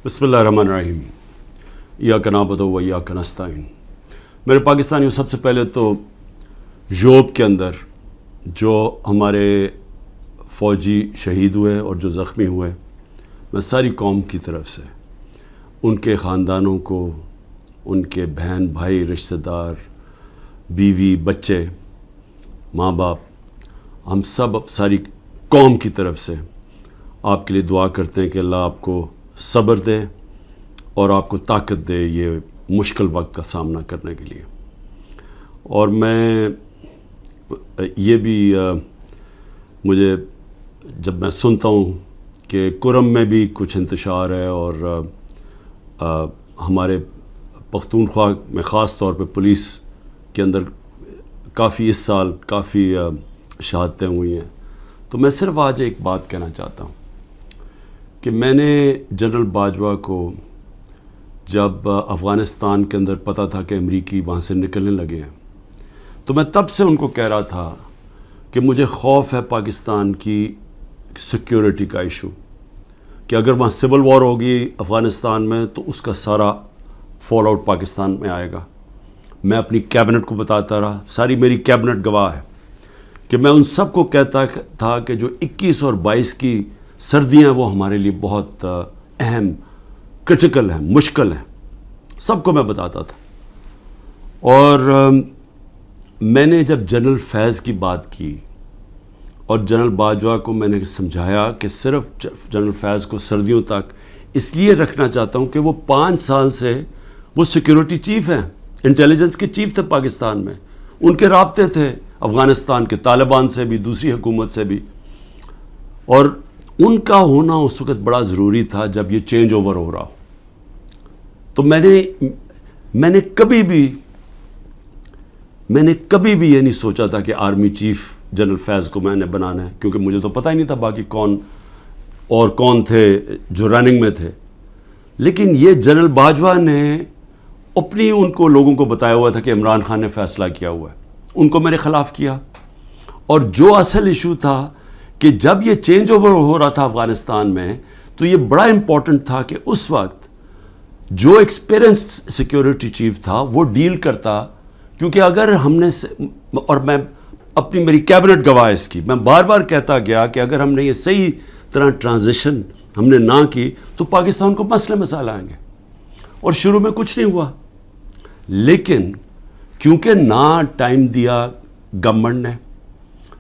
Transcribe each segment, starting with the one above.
بسم اللہ الرحمن الرحیم ایاک نعبد و ایاک نستعین۔ میرے پاکستانیوں، سب سے پہلے تو یوب کے اندر جو ہمارے فوجی شہید ہوئے اور جو زخمی ہوئے، میں ساری قوم کی طرف سے ان کے خاندانوں کو، ان کے بہن بھائی، رشتہ دار، بیوی، بچے، ماں باپ، ہم سب ساری قوم کی طرف سے آپ کے لیے دعا کرتے ہیں کہ اللہ آپ کو صبر دے اور آپ کو طاقت دے یہ مشکل وقت کا سامنا کرنے کے لیے۔ اور میں یہ بھی مجھے جب میں سنتا ہوں کہ کرم میں بھی کچھ انتشار ہے اور ہمارے پختونخوا میں خاص طور پہ پولیس کے اندر کافی اس سال کافی شہادتیں ہوئی ہیں، تو میں صرف آج ایک بات کہنا چاہتا ہوں کہ میں نے جنرل باجوہ کو جب افغانستان کے اندر پتہ تھا کہ امریکی وہاں سے نکلنے لگے ہیں، تو میں تب سے ان کو کہہ رہا تھا کہ مجھے خوف ہے پاکستان کی سیکیورٹی کا ایشو، کہ اگر وہاں سول وار ہوگی افغانستان میں تو اس کا سارا فال آؤٹ پاکستان میں آئے گا۔ میں اپنی کیبنٹ کو بتاتا رہا، ساری میری کیبنٹ گواہ ہے کہ میں ان سب کو کہتا تھا کہ جو 21 اور 22 کی سردیاں وہ ہمارے لیے بہت اہم، کرٹیکل ہیں، مشکل ہیں، سب کو میں بتاتا تھا۔ اور میں نے جب جنرل فیض کی بات کی اور جنرل باجوہ کو میں نے سمجھایا کہ صرف جنرل فیض کو سردیوں تک اس لیے رکھنا چاہتا ہوں کہ وہ 5 سال سے وہ سیکیورٹی چیف ہیں، انٹیلیجنس کے چیف تھے پاکستان میں، ان کے رابطے تھے افغانستان کے طالبان سے بھی، دوسری حکومت سے بھی، اور ان کا ہونا اس وقت بڑا ضروری تھا جب یہ چینج اوور ہو رہا ہو۔ تو میں نے کبھی بھی یہ نہیں سوچا تھا کہ آرمی چیف جنرل فیض کو میں نے بنانا ہے، کیونکہ مجھے تو پتہ ہی نہیں تھا باقی کون تھے جو رننگ میں تھے۔ لیکن یہ جنرل باجوہ نے اپنی ان کو لوگوں کو بتایا ہوا تھا کہ عمران خان نے فیصلہ کیا ہوا ہے، ان کو میرے خلاف کیا۔ اور جو اصل ایشو تھا کہ جب یہ چینج اوور ہو رہا تھا افغانستان میں، تو یہ بڑا امپورٹنٹ تھا کہ اس وقت جو ایکسپیرینسڈ سیکیورٹی چیف تھا وہ ڈیل کرتا، کیونکہ اگر ہم نے، اور میں میری کیبنٹ گواہ اس کی، میں بار بار کہتا گیا کہ اگر ہم نے یہ صحیح طرح ٹرانزیشن ہم نے نہ کی تو پاکستان کو مسئلے مسائل آئیں گے۔ اور شروع میں کچھ نہیں ہوا، لیکن کیونکہ نہ ٹائم دیا گورنمنٹ نے،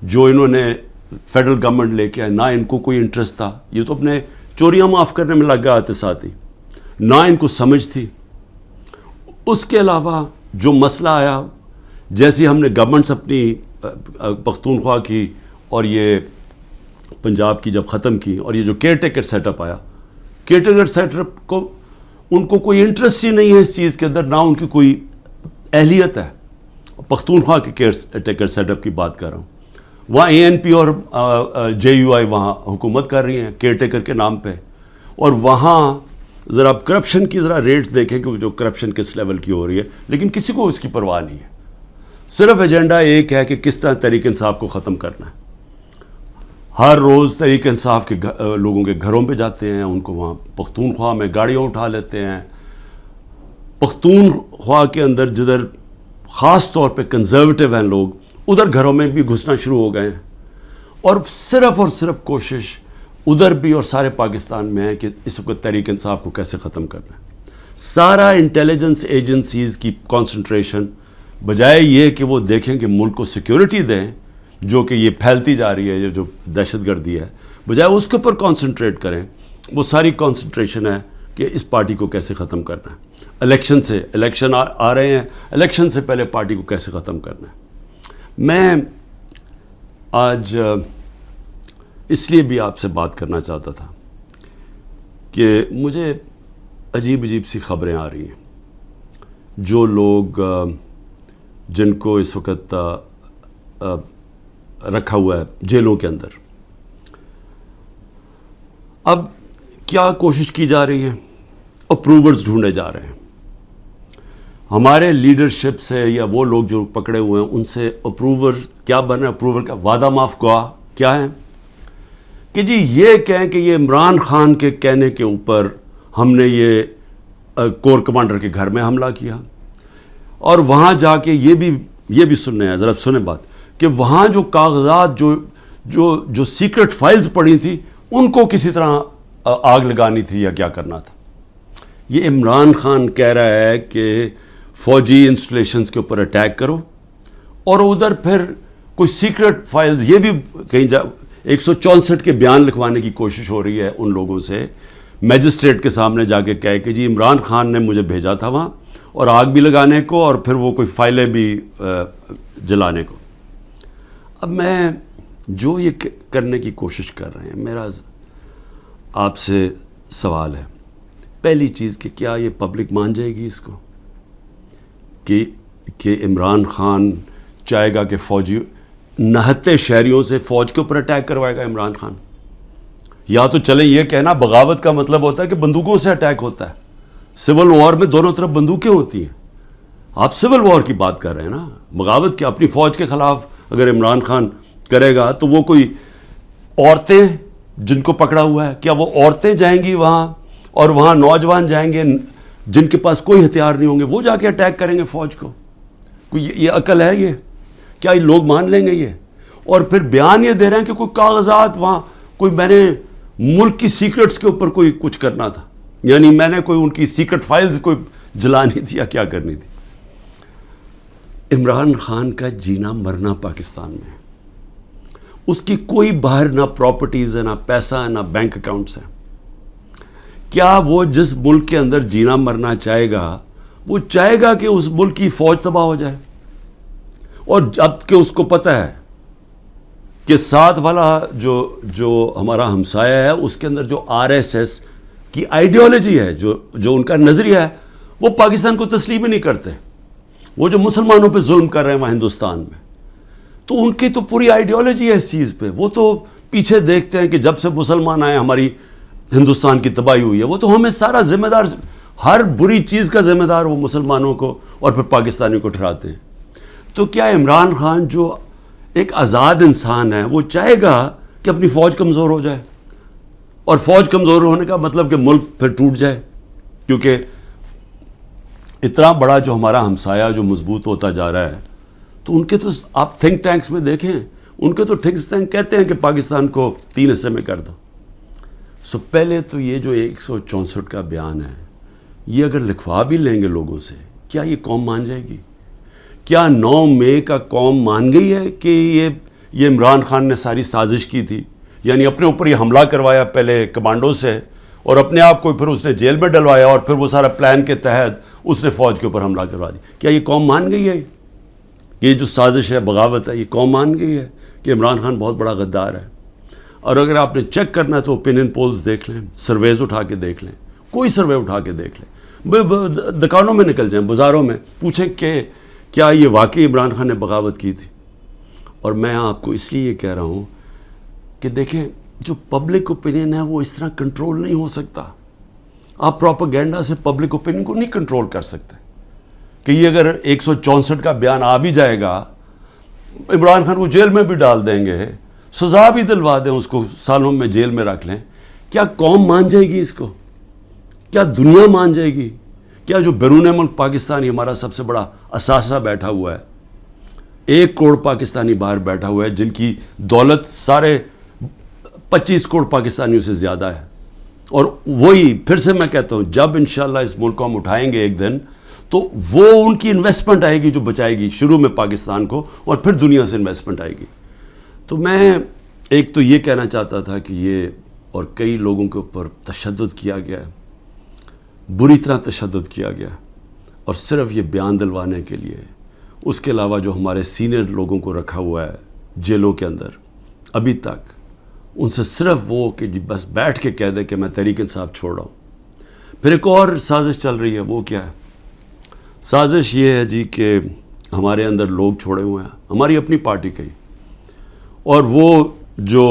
جو انہوں نے فیڈرل گورنمنٹ لے کے آئے، نہ ان کو کوئی انٹرسٹ تھا، یہ تو اپنے چوریاں معاف کرنے میں لگ گئے آتے ساتھ ہی، نہ ان کو سمجھ تھی۔ اس کے علاوہ جو مسئلہ آیا، جیسے ہم نے گورنمنٹس اپنی پختونخوا کی اور یہ پنجاب کی جب ختم کی، اور یہ جو کیئر ٹیکر سیٹ اپ آیا، کیئر ٹیکر سیٹ اپ کو ان کو کوئی انٹرسٹ ہی نہیں ہے اس چیز کے اندر، نہ ان کی کوئی اہلیت ہے۔ پختونخوا کے کیئر ٹیکر سیٹ اپ کی بات کر رہا ہوں، وہاں ANP اور JUI وہاں حکومت کر رہی ہیں کیئر ٹیکر کے نام پہ، اور وہاں ذرا کرپشن کی ذرا ریٹس دیکھیں کہ جو کرپشن کس لیول کی ہو رہی ہے، لیکن کسی کو اس کی پرواہ نہیں ہے، صرف ایجنڈا ایک ہے کہ کس طرح تحریک انصاف کو ختم کرنا ہے۔ ہر روز تحریک انصاف کے لوگوں کے گھروں پہ جاتے ہیں، ان کو وہاں پختونخوا میں گاڑیاں اٹھا لیتے ہیں۔ پختونخوا کے اندر جدھر خاص طور پہ کنزرویٹو ہیں لوگ، ادھر گھروں میں بھی گھسنا شروع ہو گئے ہیں، اور صرف کوشش ادھر بھی اور سارے پاکستان میں ہے کہ اس وقت تحریک انصاف کو کیسے ختم کرنا ہے۔ سارا انٹیلیجنس ایجنسیز کی کانسنٹریشن بجائے یہ کہ وہ دیکھیں کہ ملک کو سیکیورٹی دیں، جو کہ یہ پھیلتی جا رہی ہے، یہ جو دہشت گردی ہے، بجائے اس کے اوپر کانسنٹریٹ کریں، وہ ساری کانسنٹریشن ہے کہ اس پارٹی کو کیسے ختم کرنا ہے۔ الیکشن آ رہے ہیں، الیکشن سے پہلے پارٹی کو کیسے ختم کرنا ہے۔ میں آج اس لیے بھی آپ سے بات کرنا چاہتا تھا کہ مجھے عجیب سی خبریں آ رہی ہیں، جو لوگ جن کو اس وقت رکھا ہوا ہے جیلوں کے اندر، اب کیا کوشش کی جا رہی ہے، اپروورز ڈھونڈے جا رہے ہیں ہمارے لیڈرشپ سے، یا وہ لوگ جو پکڑے ہوئے ہیں ان سے اپروور کیا بن رہے ہیں، اپروور کا وعدہ معاف گواہ کیا ہے کہ جی یہ کہیں کہ یہ عمران خان کے کہنے کے اوپر ہم نے یہ کور کمانڈر کے گھر میں حملہ کیا. اور وہاں جا کے یہ بھی سننے ہیں, ذرا سنیں بات, کہ وہاں جو کاغذات جو سیکرٹ فائلز پڑی تھی ان کو کسی طرح آگ لگانی تھی یا کیا کرنا تھا. یہ عمران خان کہہ رہا ہے کہ فوجی انسٹالیشنز کے اوپر اٹیک کرو, اور ادھر پھر کوئی سیکرٹ فائلز, یہ بھی کہیں 164 کے بیان لکھوانے کی کوشش ہو رہی ہے ان لوگوں سے, میجسٹریٹ کے سامنے جا کے کہے کہ جی عمران خان نے مجھے بھیجا تھا وہاں, اور آگ بھی لگانے کو اور پھر وہ کوئی فائلیں بھی جلانے کو. اب میں جو یہ کرنے کی کوشش کر رہے ہیں, میرا آپ سے سوال ہے, پہلی چیز کہ کیا یہ پبلک مان جائے گی اس کو کہ عمران خان چاہے گا کہ فوجی نہتے شہریوں سے فوج کے اوپر اٹیک کروائے گا عمران خان؟ یا تو چلیں یہ کہنا بغاوت کا مطلب ہوتا ہے کہ بندوقوں سے اٹیک ہوتا ہے. سول وار میں دونوں طرف بندوقیں ہوتی ہیں. آپ سول وار کی بات کر رہے ہیں نا, بغاوت کیا اپنی فوج کے خلاف اگر عمران خان کرے گا تو وہ کوئی عورتیں جن کو پکڑا ہوا ہے, کیا وہ عورتیں جائیں گی وہاں اور وہاں نوجوان جائیں گے جن کے پاس کوئی ہتھیار نہیں ہوں گے, وہ جا کے اٹیک کریں گے فوج کو؟ کوئی یہ عقل ہے یہ؟ کیا یہ لوگ مان لیں گے یہ؟ اور پھر بیان یہ دے رہے ہیں کہ کوئی کاغذات وہاں, کوئی میں نے ملک کی سیکرٹس کے اوپر کوئی کچھ کرنا تھا, یعنی میں نے کوئی ان کی سیکرٹ فائلز کوئی جلانی تھی یا کیا کرنی تھی. عمران خان کا جینا مرنا پاکستان میں, اس کی کوئی باہر نہ پراپرٹیز ہے, نہ پیسہ ہے, نہ بینک اکاؤنٹس ہیں. کیا وہ جس ملک کے اندر جینا مرنا چاہے گا, وہ چاہے گا کہ اس ملک کی فوج تباہ ہو جائے؟ اور جب کہ اس کو پتہ ہے کہ ساتھ والا جو ہمارا ہمسایہ ہے اس کے اندر جو RSS کی آئیڈیالوجی ہے, جو ان کا نظریہ ہے, وہ پاکستان کو تسلیم ہی نہیں کرتے. وہ جو مسلمانوں پہ ظلم کر رہے ہیں وہاں ہندوستان میں, تو ان کی تو پوری آئیڈیالوجی ہے اس چیز پہ. وہ تو پیچھے دیکھتے ہیں کہ جب سے مسلمان آئے ہماری ہندوستان کی تباہی ہوئی ہے. وہ تو ہمیں سارا ذمہ دار, ہر بری چیز کا ذمہ دار وہ مسلمانوں کو اور پھر پاکستانیوں کو ٹھہراتے ہیں. تو کیا عمران خان جو ایک آزاد انسان ہے وہ چاہے گا کہ اپنی فوج کمزور ہو جائے؟ اور فوج کمزور ہونے کا مطلب کہ ملک پھر ٹوٹ جائے, کیونکہ اتنا بڑا جو ہمارا ہمسایہ جو مضبوط ہوتا جا رہا ہے, تو ان کے تو آپ تھنک ٹینکس میں دیکھیں, ان کے تو تھنک ٹینک کہتے ہیں کہ پاکستان کو 3 حصے میں کر دو. سو پہلے تو یہ جو 164 کا بیان ہے, یہ اگر لکھوا بھی لیں گے لوگوں سے, کیا یہ قوم مان جائے گی؟ کیا 9 مئی کا قوم مان گئی ہے کہ یہ عمران خان نے ساری سازش کی تھی, یعنی اپنے اوپر یہ حملہ کروایا پہلے کمانڈو سے, اور اپنے آپ کو پھر اس نے جیل میں ڈلوایا, اور پھر وہ سارا پلان کے تحت اس نے فوج کے اوپر حملہ کروا دی؟ کیا یہ قوم مان گئی ہے؟ یہ جو سازش ہے, بغاوت ہے, یہ قوم مان گئی ہے کہ عمران خان بہت بڑا غدار ہے؟ اور اگر آپ نے چیک کرنا ہے تو اوپینین پولز دیکھ لیں, سرویز اٹھا کے دیکھ لیں, کوئی سروے اٹھا کے دیکھ لیں, دکانوں میں نکل جائیں, بازاروں میں پوچھیں کہ کیا یہ واقعی عمران خان نے بغاوت کی تھی؟ اور میں آپ کو اس لیے یہ کہہ رہا ہوں کہ دیکھیں, جو پبلک اوپینین ہے وہ اس طرح کنٹرول نہیں ہو سکتا. آپ پروپیگنڈا سے پبلک اوپینین کو نہیں کنٹرول کر سکتے کہ یہ اگر 164 کا بیان آ بھی جائے گا, عمران خان کو جیل میں بھی ڈال دیں گے, سزا بھی دلوا دیں اس کو, سالوں میں جیل میں رکھ لیں, کیا قوم مان جائے گی اس کو؟ کیا دنیا مان جائے گی؟ کیا جو بیرون ملک پاکستانی ہمارا سب سے بڑا اثاثہ بیٹھا ہوا ہے, 1 کروڑ پاکستانی باہر بیٹھا ہوا ہے, جن کی دولت سارے 25 کروڑ پاکستانیوں سے زیادہ ہے, اور وہی پھر سے میں کہتا ہوں, جب انشاءاللہ اس ملک کو ہم اٹھائیں گے ایک دن, تو وہ ان کی انویسٹمنٹ آئے گی جو بچائے گی شروع میں پاکستان کو, اور پھر دنیا سے انویسٹمنٹ آئے گی. تو میں ایک تو یہ کہنا چاہتا تھا کہ یہ, اور کئی لوگوں کے اوپر تشدد کیا گیا ہے, بری طرح تشدد کیا گیا, اور صرف یہ بیان دلوانے کے لیے. اس کے علاوہ جو ہمارے سینئر لوگوں کو رکھا ہوا ہے جیلوں کے اندر ابھی تک, ان سے صرف وہ کہ جی بس بیٹھ کے کہہ دے کہ میں تحریک انصاف چھوڑ رہا ہوں. پھر ایک اور سازش چل رہی ہے, وہ کیا ہے؟ سازش یہ ہے جی کہ ہمارے اندر لوگ چھوڑے ہوئے ہیں ہماری اپنی پارٹی کے ہی, اور وہ جو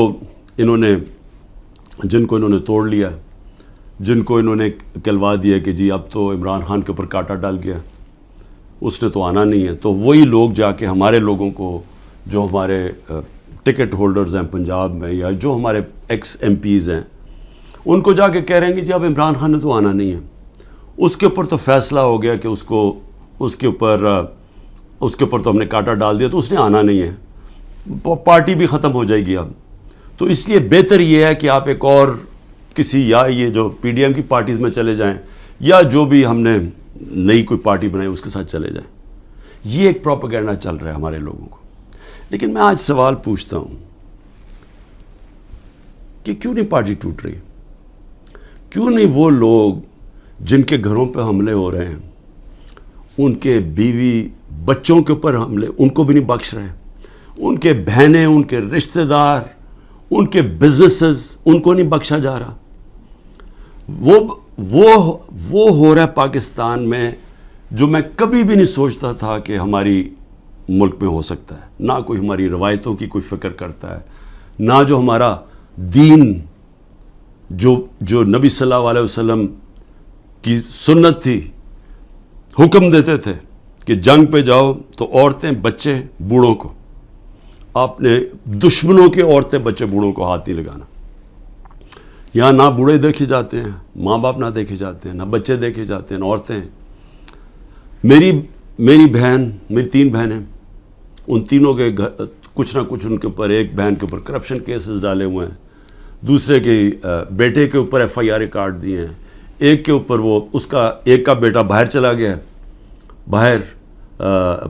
جن کو انہوں نے توڑ لیا, جن کو انہوں نے کہلوا دیا کہ جی اب تو عمران خان کے اوپر کانٹا ڈال گیا, اس نے تو آنا نہیں ہے, تو وہی لوگ جا کے ہمارے لوگوں کو, جو ہمارے ٹکٹ ہولڈرز ہیں پنجاب میں, یا جو ہمارے ایکس ایم پیز ہیں, ان کو جا کے کہہ رہے ہیں کہ جی اب عمران خان نے تو آنا نہیں ہے، اس کے اوپر تو فیصلہ ہو گیا کہ اس کے اوپر تو ہم نے کانٹا ڈال دیا، تو اس نے آنا نہیں ہے، پارٹی بھی ختم ہو جائے گی اب. تو اس لیے بہتر یہ ہے کہ آپ ایک اور کسی، یا یہ جو پی ڈی ایم کی پارٹیز میں چلے جائیں، یا جو بھی ہم نے نئی کوئی پارٹی بنائی اس کے ساتھ چلے جائیں. یہ ایک پروپیگنڈا چل رہا ہے ہمارے لوگوں کو. لیکن میں آج سوال پوچھتا ہوں کہ کیوں نہیں پارٹی ٹوٹ رہی؟ کیوں نہیں وہ لوگ جن کے گھروں پہ حملے ہو رہے ہیں، ان کے بیوی بچوں کے اوپر حملے، ان کو بھی نہیں بخش رہے، ان کے بہنیں، ان کے رشتہ دار، ان کے بزنسز، ان کو نہیں بخشا جا رہا؟ وہ ہو رہا ہے پاکستان میں جو میں کبھی بھی نہیں سوچتا تھا کہ ہماری ملک میں ہو سکتا ہے. نہ کوئی ہماری روایتوں کی کوئی فکر کرتا ہے، نہ جو ہمارا دین، جو نبی صلی اللہ علیہ وسلم کی سنت تھی، حکم دیتے تھے کہ جنگ پہ جاؤ تو عورتیں بچے بوڑھوں کو، آپ نے دشمنوں کے عورتیں بچے بوڑھوں کو ہاتھ نہیں لگانا. یہاں نہ بوڑھے دیکھے جاتے ہیں، ماں باپ نہ دیکھے جاتے ہیں، نہ بچے دیکھے جاتے ہیں، نہ عورتیں. میری بہن، میری 3 بہنیں، ان تینوں کے کچھ نہ کچھ ان کے اوپر، ایک بہن کے اوپر کرپشن کیسز ڈالے ہوئے ہیں، دوسرے کے بیٹے کے اوپر FIR کاٹ دیے ہیں، ایک کے اوپر ایک کا بیٹا باہر چلا گیا،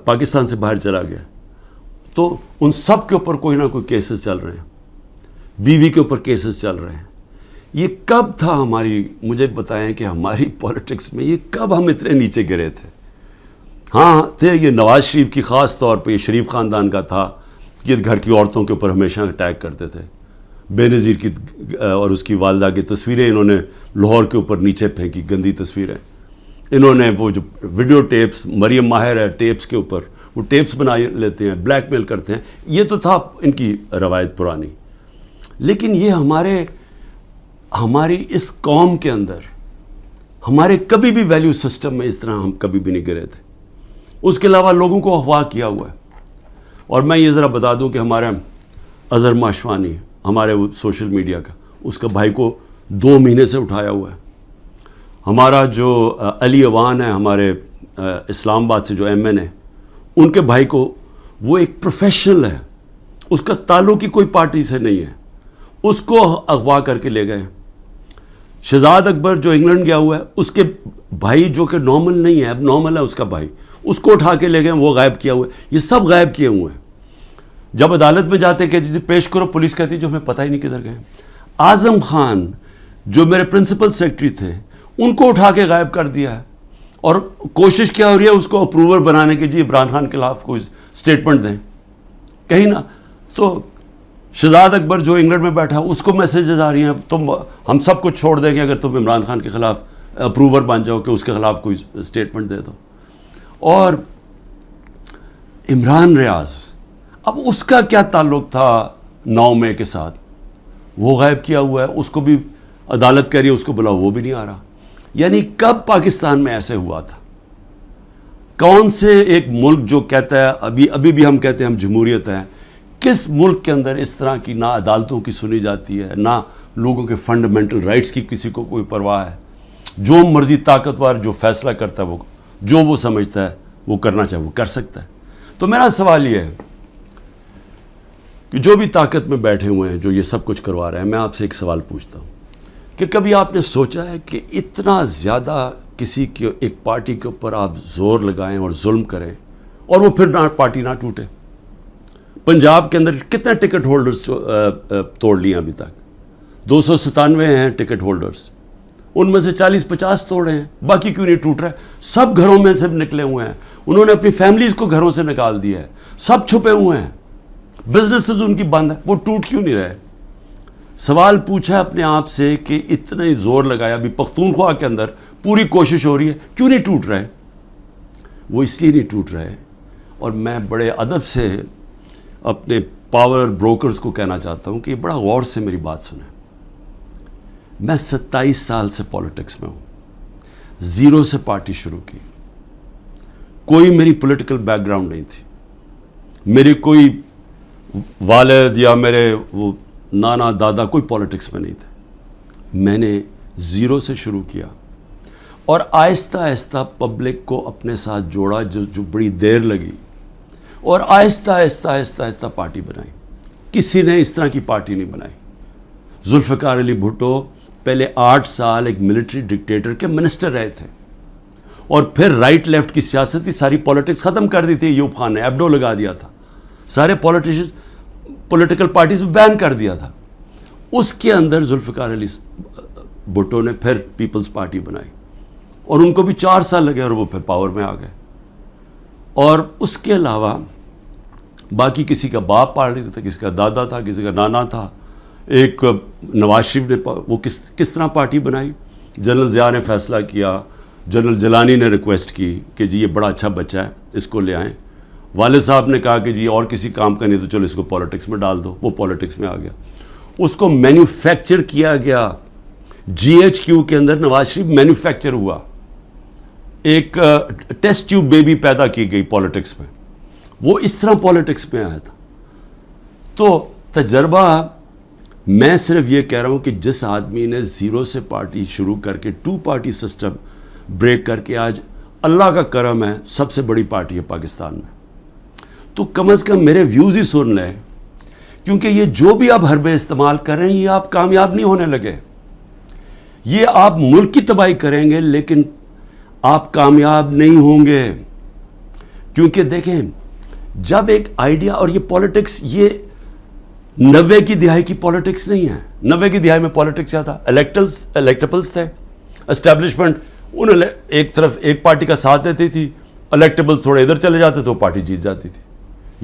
پاکستان سے باہر چلا گیا. تو ان سب کے اوپر کوئی نہ کوئی کیسز چل رہے ہیں، بیوی کے اوپر کیسز چل رہے ہیں. یہ کب تھا مجھے بتائیں کہ ہماری پولیٹکس میں یہ کب ہم اتنے نیچے گرے تھے؟ ہاں تھے، یہ نواز شریف کی خاص طور پہ، یہ شریف خاندان کا تھا کہ گھر کی عورتوں کے اوپر ہمیشہ اٹیک کرتے تھے. بے نظیر کی اور اس کی والدہ کی تصویریں انہوں نے لاہور کے اوپر نیچے پھینکی، گندی تصویریں. انہوں نے وہ جو ویڈیو ٹیپس، مریم ماہر ہے ٹیپس کے اوپر، وہ ٹیپس بنا لیتے ہیں، بلیک میل کرتے ہیں. یہ تو تھا ان کی روایت پرانی. لیکن یہ ہماری اس قوم کے اندر، ہمارے کبھی بھی ویلیو سسٹم میں اس طرح ہم کبھی بھی نہیں گرے تھے. اس کے علاوہ لوگوں کو اغوا کیا ہوا ہے. اور میں یہ ذرا بتا دوں کہ ہمارا اظہر ماشوانی، ہمارے سوشل میڈیا کا، اس کا بھائی کو 2 مہینے سے اٹھایا ہوا ہے. ہمارا جو علی اوان ہے، ہمارے اسلام آباد سے جو MN ہے، ان کے بھائی کو، وہ ایک پروفیشنل ہے، اس کا تعلق ہی کوئی پارٹی سے نہیں ہے، اس کو اغوا کر کے لے گئے. شہزاد اکبر جو انگلینڈ گیا ہوا ہے، اس کے بھائی جو کہ نارمل نہیں ہے، اب نارمل ہے اس کا بھائی، اس کو اٹھا کے لے گئے، وہ غائب کیا ہوا ہے. یہ سب غائب کیے ہوئے ہیں. جب عدالت میں جاتے کہ جی پیش کرو، پولیس کہتی جو ہمیں پتہ ہی نہیں کدھر گئے. اعظم خان جو میرے پرنسپل سیکرٹری تھے، ان کو اٹھا کے غائب کر دیا ہے. اور کوشش کیا ہو رہی ہے اس کو اپروور بنانے کی، جی عمران خان کے خلاف کوئی سٹیٹمنٹ دیں کہیں نہ. تو شہزاد اکبر جو انگلینڈ میں بیٹھا، اس کو میسیجز آ رہی ہیں ہم سب کچھ چھوڑ دیں گے اگر تم عمران خان کے خلاف اپروور بن جاؤ کہ اس کے خلاف کوئی سٹیٹمنٹ دے دو. اور عمران ریاض، اب اس کا کیا تعلق تھا 9 مئی کے ساتھ؟ وہ غائب کیا ہوا ہے، اس کو بھی عدالت کہہ رہی ہے اس کو بلاؤ، وہ بھی نہیں آ رہا. یعنی کب پاکستان میں ایسے ہوا تھا؟ کون سے ایک ملک جو کہتا ہے، ابھی بھی ہم کہتے ہیں ہم جمہوریت ہیں، کس ملک کے اندر اس طرح کی نہ عدالتوں کی سنی جاتی ہے، نہ لوگوں کے فنڈامنٹل رائٹس کی کسی کو کوئی پرواہ ہے؟ جو مرضی طاقتور جو فیصلہ کرتا ہے، وہ جو وہ سمجھتا ہے وہ کرنا چاہے وہ کر سکتا ہے. تو میرا سوال یہ ہے کہ جو بھی طاقت میں بیٹھے ہوئے ہیں، جو یہ سب کچھ کروا رہے ہیں، میں آپ سے ایک سوال پوچھتا ہوں کہ کبھی آپ نے سوچا ہے کہ اتنا زیادہ کسی کے ایک پارٹی کے اوپر آپ زور لگائیں اور ظلم کریں اور وہ پھر پارٹی نہ ٹوٹے؟ پنجاب کے اندر کتنے ٹکٹ ہولڈرز توڑ لیے ابھی تک؟ 297 ہیں ٹکٹ ہولڈرز، ان میں سے 40-50 توڑے ہیں. باقی کیوں نہیں ٹوٹ رہا ہے؟ سب گھروں میں سے نکلے ہوئے ہیں، انہوں نے اپنی فیملیز کو گھروں سے نکال دیا ہے، سب چھپے ہوئے ہیں، بزنسز ان کی بند ہے، وہ ٹوٹ کیوں نہیں رہے؟ سوال پوچھا اپنے آپ سے کہ اتنا ہی زور لگایا، ابھی پختونخوا کے اندر پوری کوشش ہو رہی ہے، کیوں نہیں ٹوٹ رہے؟ وہ اس لیے نہیں ٹوٹ رہے. اور میں بڑے ادب سے اپنے پاور بروکرز کو کہنا چاہتا ہوں کہ بڑا غور سے میری بات سنیں. میں 27 سال سے پولیٹکس میں ہوں، 0 سے پارٹی شروع کی. کوئی میری پولیٹیکل بیک گراؤنڈ نہیں تھی، میری کوئی والد یا میرے وہ نانا دادا کوئی پولیٹکس میں نہیں تھے. میں نے زیرو سے شروع کیا اور آہستہ آہستہ پبلک کو اپنے ساتھ جوڑا، جو بڑی دیر لگی، اور آہستہ آہستہ آہستہ آہستہ پارٹی بنائی. کسی نے اس طرح کی پارٹی نہیں بنائی. ذوالفقار علی بھٹو پہلے 8 سال ایک ملٹری ڈکٹیٹر کے منسٹر رہے تھے، اور پھر رائٹ لیفٹ کی سیاست کی ساری پولیٹکس ختم کر دی تھی. ایوب خان نے ایبڈو لگا دیا تھا، سارے پولیٹیکل پارٹیز بین کر دیا تھا. اس کے اندر ذوالفقار علی بھٹو نے پھر پیپلز پارٹی بنائی، اور ان کو بھی 4 سال لگے اور وہ پھر پاور میں آ گئے. اور اس کے علاوہ باقی کسی کا باپ پارٹی تھا، کسی کا دادا تھا، کسی کا نانا تھا. ایک نواز شریف نے وہ کس طرح پارٹی بنائی. جنرل ضیاء نے فیصلہ کیا، جنرل جیلانی نے ریکویسٹ کی کہ جی یہ بڑا اچھا بچہ ہے، اس کو لے آئیں. والد صاحب نے کہا کہ جی اور کسی کام کا نہیں تو چلو اس کو پولیٹکس میں ڈال دو. وہ پولیٹکس میں آ گیا. اس کو مینوفیکچر کیا گیا. GHQ کے اندر نواز شریف مینوفیکچر ہوا. ایک ٹیسٹ ٹیوب بیبی پیدا کی گئی پولیٹکس میں. وہ اس طرح پولیٹکس میں آیا تھا. تو تجربہ، میں صرف یہ کہہ رہا ہوں کہ جس آدمی نے زیرو سے پارٹی شروع کر کے 2 پارٹی سسٹم بریک کر کے آج اللہ کا کرم ہے سب سے بڑی پارٹی ہے پاکستان میں، تو کم از کم میرے ویوز ہی سن لیں. کیونکہ یہ جو بھی آپ حربے استعمال کر رہے ہیں یہ آپ کامیاب نہیں ہونے لگے. یہ آپ ملک کی تباہی کریں گے لیکن آپ کامیاب نہیں ہوں گے. کیونکہ دیکھیں، جب ایک آئیڈیا، اور یہ پولیٹکس یہ 90 کی دہائی کی پولیٹکس نہیں ہے. 90 کی دہائی میں پولیٹکس کیا تھا؟ الیکٹیبلز تھے. اسٹیبلشمنٹ انہوں ایک طرف ایک پارٹی کا ساتھ دیتی تھی، الیکٹیبلز تھوڑے ادھر چلے جاتے تو پارٹی جیت جاتی تھی.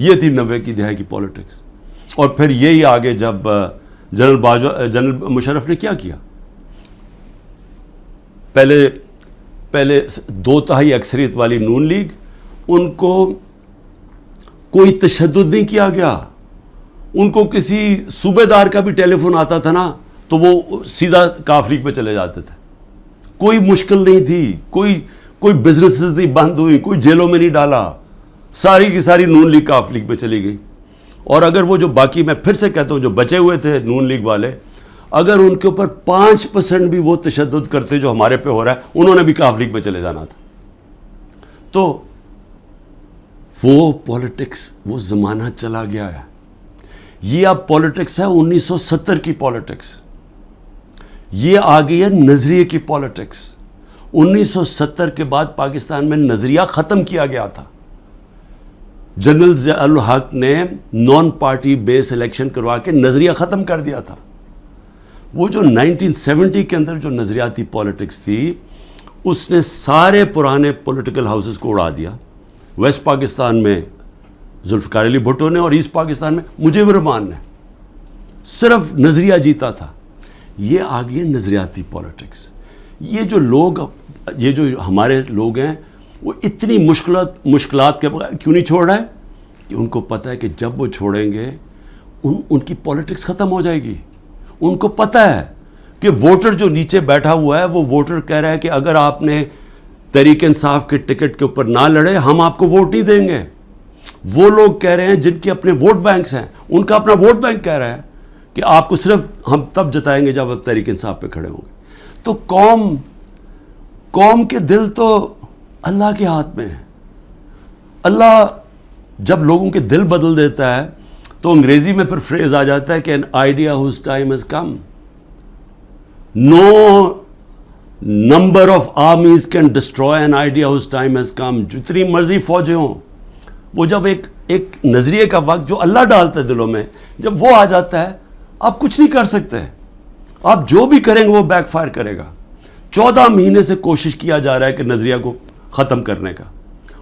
یہ تھی 90 کی دہائی کی پولیٹکس. اور پھر یہی آگے جب جنرل مشرف نے کیا پہلے 2/3 اکثریت والی نون لیگ، ان کو کوئی تشدد نہیں کیا گیا. ان کو کسی صوبے دار کا بھی ٹیلی فون آتا تھا نا تو وہ سیدھا کاف لیگ پہ چلے جاتے تھے. کوئی مشکل نہیں تھی، کوئی بزنسز نہیں بند ہوئی، کوئی جیلوں میں نہیں ڈالا. ساری کی ساری نون لیگ کاف لیگ پہ چلی گئی. اور اگر وہ جو باقی، میں پھر سے کہتا ہوں، جو بچے ہوئے تھے نون لیگ والے، اگر ان کے اوپر 5% بھی وہ تشدد کرتے جو ہمارے پہ ہو رہا ہے، انہوں نے بھی کاف لیگ پہ چلے جانا تھا. تو وہ پولیٹکس، وہ زمانہ چلا گیا ہے. یہ اب پولیٹکس ہے 1970 کی پولیٹکس. یہ آ گئی ہے نظریے کی پولیٹکس. 1970 کے بعد پاکستان میں نظریہ ختم کیا گیا تھا. جنرل ضیاء الحق نے نان پارٹی بیس الیکشن کروا کے نظریہ ختم کر دیا تھا. وہ جو 1970 کے اندر جو نظریاتی پولیٹکس تھی، اس نے سارے پرانے پولیٹیکل ہاؤسز کو اڑا دیا. ویسٹ پاکستان میں ذوالفقار علی بھٹو نے، اور ایسٹ پاکستان میں مجیب الرحمان نے. صرف نظریہ جیتا تھا. یہ آ گئی ہے نظریاتی پولیٹکس. یہ جو ہمارے لوگ ہیں وہ اتنی مشکلات کے بغیر کیوں نہیں چھوڑ رہے؟ کہ ان کو پتہ ہے کہ جب وہ چھوڑیں گے ان کی پولیٹکس ختم ہو جائے گی. ان کو پتہ ہے کہ ووٹر جو نیچے بیٹھا ہوا ہے، وہ ووٹر کہہ رہا ہے کہ اگر آپ نے تحریک انصاف کے ٹکٹ کے اوپر نہ لڑے ہم آپ کو ووٹ نہیں دیں گے. وہ لوگ کہہ رہے ہیں جن کے اپنے ووٹ بینکس ہیں، ان کا اپنا ووٹ بینک کہہ رہا ہے کہ آپ کو صرف ہم تب جتائیں گے جب آپ تحریک انصاف پہ کھڑے ہوں گے. تو قوم کے دل تو اللہ کے ہاتھ میں ہے. اللہ جب لوگوں کے دل بدل دیتا ہے تو انگریزی میں پھر فریز آ جاتا ہے کہ an idea whose time has come. No number of armies can destroy an idea whose time has come. جتنی مرضی فوجیں ہوں، وہ جب ایک نظریے کا وقت جو اللہ ڈالتا ہے دلوں میں، جب وہ آ جاتا ہے آپ کچھ نہیں کر سکتے. آپ جو بھی کریں گے وہ بیک فائر کرے گا. 14 مہینے سے کوشش کیا جا رہا ہے کہ نظریہ کو ختم کرنے کا،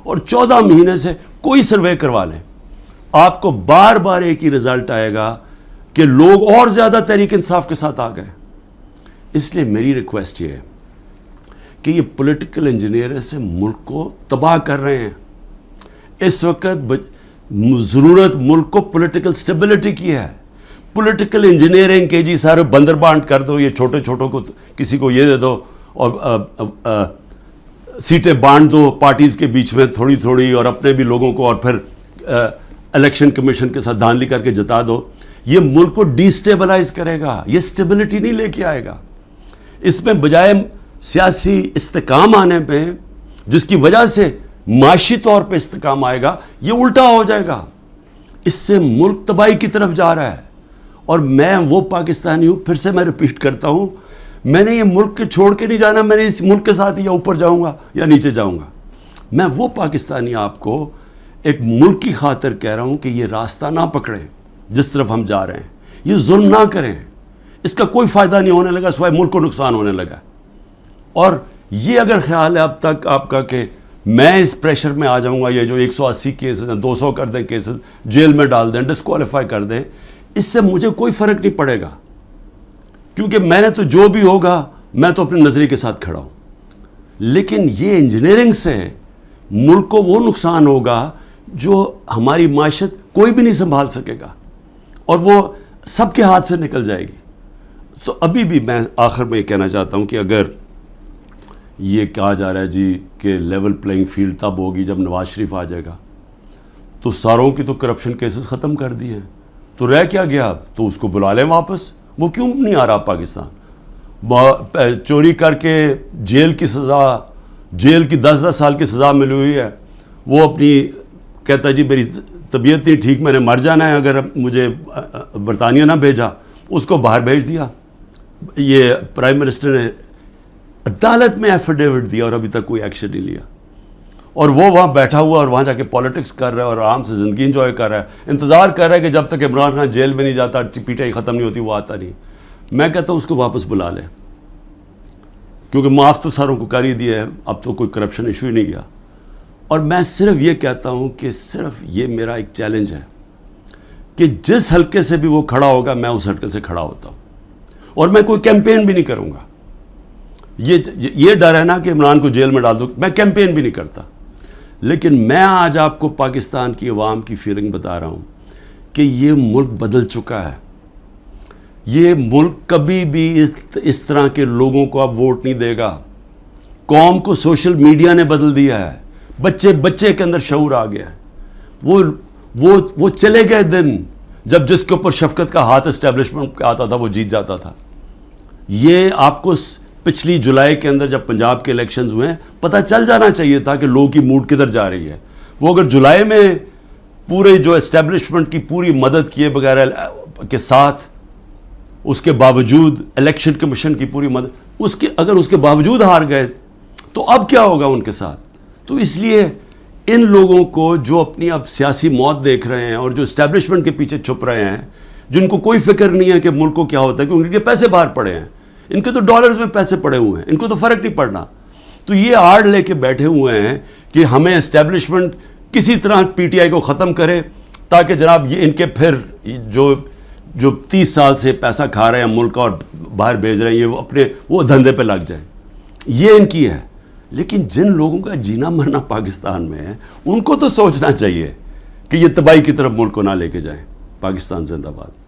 اور 14 مہینے سے کوئی سروے کروا لیں، آپ کو بار بار ایک ہی رزلٹ آئے گا کہ لوگ اور زیادہ تحریک انصاف کے ساتھ آ گئے. اس لیے میری ریکویسٹ یہ ہے کہ یہ پولیٹیکل انجینئر سے ملک کو تباہ کر رہے ہیں. اس وقت ضرورت ملک کو پولیٹیکل سٹیبلٹی کی ہے. پولیٹیکل انجینئرنگ کے جی سارے بندر بانٹ کر دو، یہ چھوٹے چھوٹوں کو کسی کو یہ دے دو اور سیٹیں بانٹ دو پارٹیز کے بیچ میں تھوڑی تھوڑی، اور اپنے بھی لوگوں کو، اور پھر الیکشن کمیشن کے ساتھ دھاندلی کر کے جتا دو. یہ ملک کو ڈی سٹیبلائز کرے گا، یہ سٹیبلٹی نہیں لے کے آئے گا. اس میں بجائے سیاسی استحکام آنے پہ جس کی وجہ سے معاشی طور پہ استحکام آئے گا, یہ الٹا ہو جائے گا. اس سے ملک تباہی کی طرف جا رہا ہے. اور میں وہ پاکستانی ہوں, پھر سے میں ریپیٹ کرتا ہوں, میں نے یہ ملک کے چھوڑ کے نہیں جانا, میں نے اس ملک کے ساتھ یا اوپر جاؤں گا یا نیچے جاؤں گا. میں وہ پاکستانی آپ کو ایک ملک کی خاطر کہہ رہا ہوں کہ یہ راستہ نہ پکڑیں جس طرف ہم جا رہے ہیں, یہ ظلم نہ کریں, اس کا کوئی فائدہ نہیں ہونے لگا سوائے ملک کو نقصان ہونے لگا. اور یہ اگر خیال ہے اب تک آپ کا کہ میں اس پریشر میں آ جاؤں گا, یہ جو 180 کیسز ہیں 200 کر دیں کیسز, جیل میں ڈال دیں, ڈسکوالیفائی کر دیں, اس سے مجھے کوئی فرق نہیں پڑے گا, کیونکہ میں نے تو جو بھی ہوگا میں تو اپنے نظریے کے ساتھ کھڑا ہوں. لیکن یہ انجینئرنگ سے ملک کو وہ نقصان ہوگا جو ہماری معیشت کوئی بھی نہیں سنبھال سکے گا, اور وہ سب کے ہاتھ سے نکل جائے گی. تو ابھی بھی میں آخر میں یہ کہنا چاہتا ہوں کہ اگر یہ کہا جا رہا ہے جی کہ لیول پلینگ فیلڈ تب ہوگی جب نواز شریف آ جائے گا, تو ساروں کی تو کرپشن کیسز ختم کر دیے ہیں, تو رہ کیا گیا اب؟ تو اس کو بلا لیں واپس. وہ کیوں نہیں آ رہا پاکستان؟ چوری کر کے جیل کی سزا, جیل کی 10 سال کی سزا ملی ہوئی ہے, وہ اپنی کہتا ہے جی میری طبیعت نہیں ٹھیک, میں نے مر جانا ہے اگر مجھے برطانیہ نہ بھیجا, اس کو باہر بھیج دیا. یہ پرائم منسٹر نے عدالت میں ایفیڈیوٹ دیا اور ابھی تک کوئی ایکشن نہیں لیا, اور وہ وہاں بیٹھا ہوا اور وہاں جا کے پالیٹکس کر رہا ہے اور آرام سے زندگی انجوائے کر رہا ہے, انتظار کر رہا ہے کہ جب تک عمران خان جیل میں نہیں جاتا, پی ٹی آئی ختم نہیں ہوتی, وہ آتا نہیں. میں کہتا ہوں اس کو واپس بلا لیں, کیونکہ معاف تو ساروں کو کر ہی دیا ہے, اب تو کوئی کرپشن ایشو ہی نہیں گیا. اور میں صرف یہ کہتا ہوں کہ صرف یہ میرا ایک چیلنج ہے کہ جس حلقے سے بھی وہ کھڑا ہوگا میں اس حلقے سے کھڑا ہوتا ہوں, اور میں کوئی کیمپین بھی نہیں کروں گا. یہ ڈر ہے نا کہ عمران کو جیل میں ڈال دو, میں کیمپین بھی نہیں کرتا. لیکن میں آج آپ کو پاکستان کی عوام کی فیلنگ بتا رہا ہوں کہ یہ ملک بدل چکا ہے. یہ ملک کبھی بھی اس طرح کے لوگوں کو اب ووٹ نہیں دے گا. قوم کو سوشل میڈیا نے بدل دیا ہے, بچے کے اندر شعور آ گیا ہے. وہ چلے گئے دن جب جس کے اوپر شفقت کا ہاتھ اسٹیبلشمنٹ آتا تھا وہ جیت جاتا تھا. یہ آپ کو پچھلی جولائی کے اندر جب پنجاب کے الیکشنز ہوئے پتہ چل جانا چاہیے تھا کہ لوگوں کی موڈ کدھر جا رہی ہے. وہ اگر جولائی میں پورے جو اسٹیبلشمنٹ کی پوری مدد کیے بغیر کے ساتھ, اس کے باوجود الیکشن کمیشن کی پوری مدد, اگر اس کے باوجود ہار گئے تو اب کیا ہوگا ان کے ساتھ؟ تو اس لیے ان لوگوں کو جو اپنی اب سیاسی موت دیکھ رہے ہیں اور جو اسٹیبلشمنٹ کے پیچھے چھپ رہے ہیں, جن کو کوئی فکر نہیں ہے کہ ملک کو کیا ہوتا ہے, کیونکہ ان کے پیسے باہر پڑے ہیں, ان کے تو ڈالرز میں پیسے پڑے ہوئے ہیں, ان کو تو فرق نہیں پڑنا. تو یہ آڑ لے کے بیٹھے ہوئے ہیں کہ ہمیں اسٹیبلشمنٹ کسی طرح پی ٹی آئی کو ختم کرے, تاکہ جناب یہ ان کے پھر جو 30 سال سے پیسہ کھا رہے ہیں ملک کا اور باہر بھیج رہے ہیں, یہ وہ اپنے وہ دھندے پہ لگ جائیں. یہ ان کی ہے. لیکن جن لوگوں کا جینا مرنا پاکستان میں ہے, ان کو تو سوچنا چاہیے کہ یہ تباہی کی طرف ملک کو نہ لے کے جائیں. پاکستان زندہ باد.